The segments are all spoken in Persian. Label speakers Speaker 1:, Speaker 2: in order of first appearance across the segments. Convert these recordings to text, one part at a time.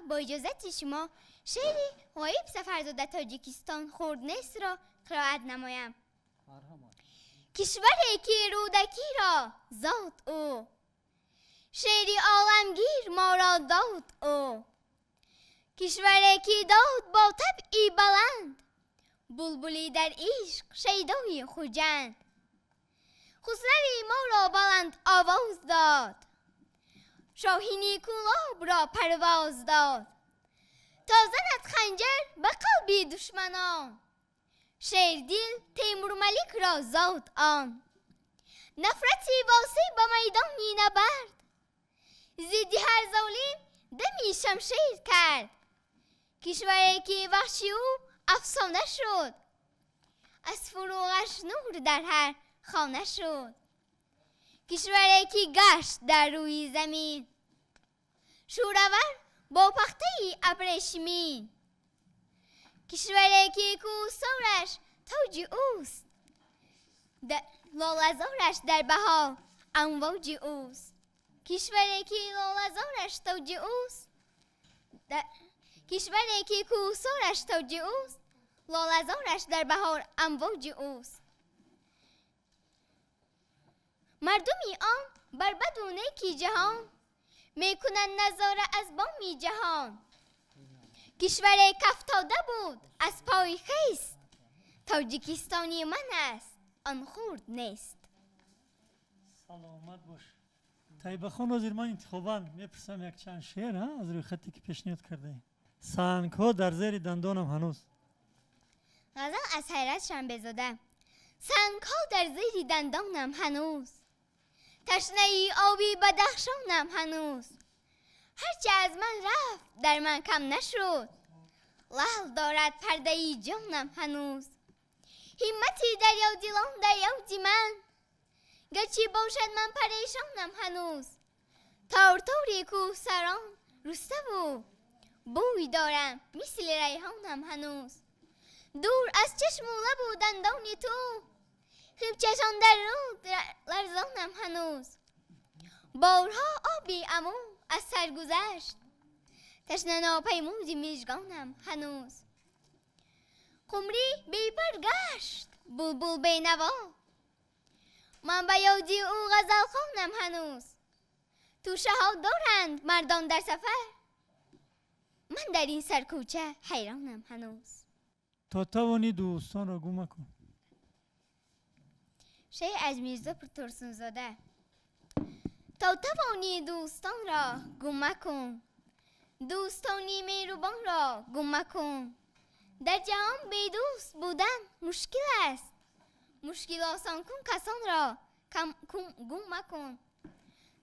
Speaker 1: با اجازت شما شعری غایب سفرزاده تاجیکستان خوردنست را قرائت نمایم. کشوری که رودکی را زاد او، شعری عالمگیر ما را داد او. کشوری که داد با طبعی بلند، بلبلی در عشق شیدای خجند. خسروی ما را بلند آواز داد، شاهینی کلاب را پرواز داد. تا زند خنجر به قلب دشمنان، شیردل تیمور ملک را زاد آن. نفرتی واسی به میدانی نبرد، ضد هر ظالم دمی شمشیر کرد. کشوری که وحشی او افسانه شد، از فروغش نور در هر خانه شد. کشوری که گشت در روی زمین، شورآور با پخته ابریشمین. کشوری که کوهسارش تاج اوست، لاله‌زارش در بهار امواج اوست. کشوری که لاله‌زارش تاج اوست، کشوری که کوهسارش تاج اوست، لاله‌زارش در بهار امواج اوست. مردمی آن بر بد و نیکی جهان، میکنند نظاره از بامی جهان. کشوری کفتاده بود از پای خیست، تاجیکستانی من است آن خرد نیست.
Speaker 2: سلامت باش. طیبه خان وزیر، من انتخاباً میپرسم یک چند شعر از روی خطی که پیشنهاد کرده. سنگ ها در زیر دندانم هنوز.
Speaker 1: غزل از حیرت شنبه‌زاده. سنگ ها در زیر دندانم هنوز، تشنه آبی بدخشانم هنوز. هرچه از من رفت در من کم نشد، لعل دارد پرده جانم هنوز. همتی دریا دلان دریای من، گرچه باشد من پریشانم هنوز. تار کوهساران رسته و بوی دارم مثل ریحانم هنوز. دور از چشم و لب و دندان تو، خویب-چشان در رو لرزانم هنوز. بارها آبی عمو از سر گذشت، تشنه ناپیمود مژگانم هنوز. قمری بی پر گشت بلبل بی نوا، من به یادی او غزل خوانم هنوز. توشه ها دارند مردان در سفر، من در این سرکوچه حیرانم هنوز.
Speaker 2: تا توانی دوستان را گم کن.
Speaker 1: شعر از میرزا پرترسونزاده. تا توانی دوستان را گم کن، دوستانی مهربان را گم کن. در جهان بی دوست بودن مشکل است، مشکل آسان کن کسان را گم مکن.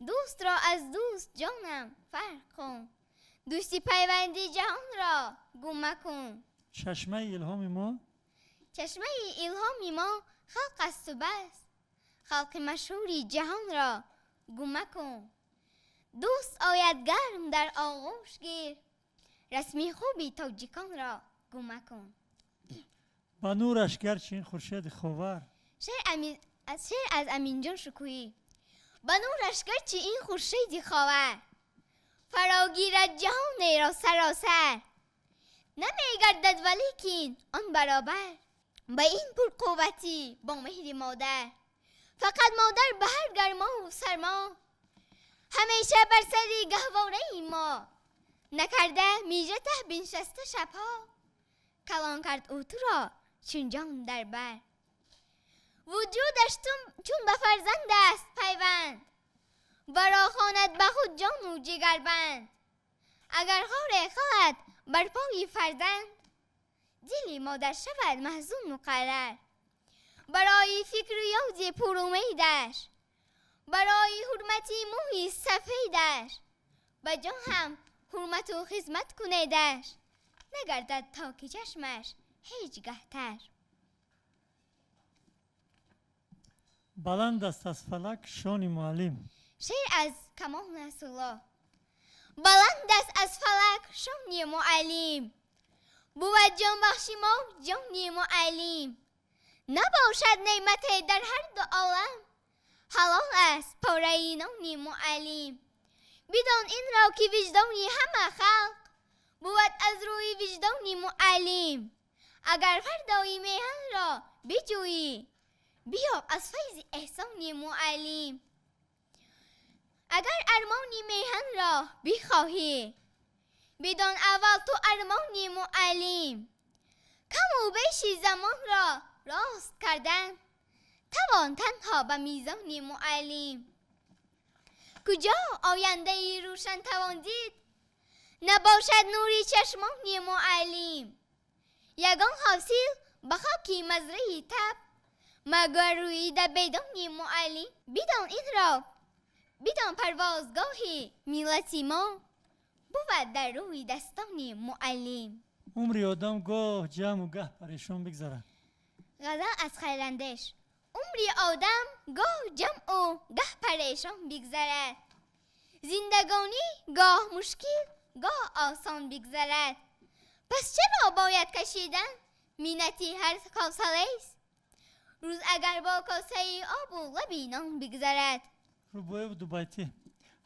Speaker 1: دوست را از دوست جانم فرق کن، دوستی پیوندی جهان را گم مکن.
Speaker 2: چشمه الهام ما،
Speaker 1: چشمه الهام ما خلق است و بس، خلق مشهوری جهان را گم مکن. دوست آید گرم در آغوش گیر، رسمی خوبی تاجیکان را گم مکن.
Speaker 2: با نورش گرچه این خورشید خاور.
Speaker 1: شعر از امین جان شکویی. با نورش گرچه این خورشید خاور، فراگیرد جهان را سراسر. نمیگردد ولیکن آن برابر، با این پرقوتی با مهر مادر. فقط مادر به هر گرما و سرما، همیشه بر سر گهواره ما. نکرده میجه ته بنشسته شبها، کلان کرد او تو را چون جان در بر. وجودش چون به فرزند است پیوند، ورا خواند به خود جان و جگر بند. اگر خار خلد بر پای فرزند، دل مادر شود محزون مقرر. برای فکر یاد پر امیدش، برای حرمتی موی سفیدش. به جان هم حرمت و خدمت کنیدش، نگردد تا که چشمش هیچ گهتر.
Speaker 2: بلند است از فلک شان معلم.
Speaker 1: شعر از کمال نصرالله. بلند است از فلک شان معلم، بود جان بخش ما جان معلم. نباشد نعمت در هر دو عالم، حلال است پاره نان معلم. بدان این را که وجدانی همه خلق، بود از روی وجدانی معلم. اگر فردای میهن را بجویی، بیا از فیض احسانی معلم. اگر ارمانی میهن را بخواهی، بدان اول تو ارمانی معلم. کم و بیش زمان را راست کردن، توان تنها به میزان معلم. کجا آینده روشن توان دید، نباشد نوری چشمان معلم. یگان حاصل به خاک مزرعه تب، مگر رویده بدان معلم. بدان این را، بدان پروازگاه ملت ما، بود در روی دستان معلم.
Speaker 2: عمری آدم گاه جمع و گه پریشان بگذره.
Speaker 1: غزل از خیراندیش. عمری آدم گاه جمع و گه پریشان بگذرد، زندگانی گاه مشکل گاه آسان بگذرد. پس چرا باید کشیدن منتی هر کاسه است، روز اگر با کاسه آب و لبی نان بگذرد.
Speaker 2: روبای و دو بیتی.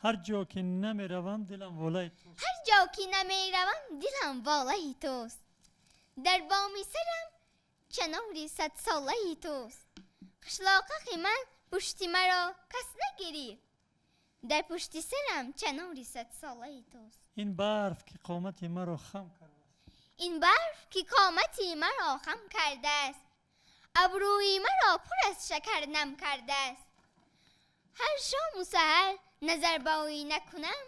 Speaker 2: هر جا که نمی روم دلم والای توست.
Speaker 1: هر جا که نمی روم دلم والای توست. در بام سرم چناری 100 ساله توست. قشلاقق من پشت مرا کس نگیرید، در پشت سرم چناری 100 ساله توست.
Speaker 2: این برف که قامت مرا خم کرده است.
Speaker 1: این برف که قامت مرا خم کرده است، ابروی مرا پر از شکر نم کرده است. هر شام و سحر نظر به او نکنم،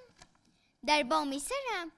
Speaker 1: در بام سرم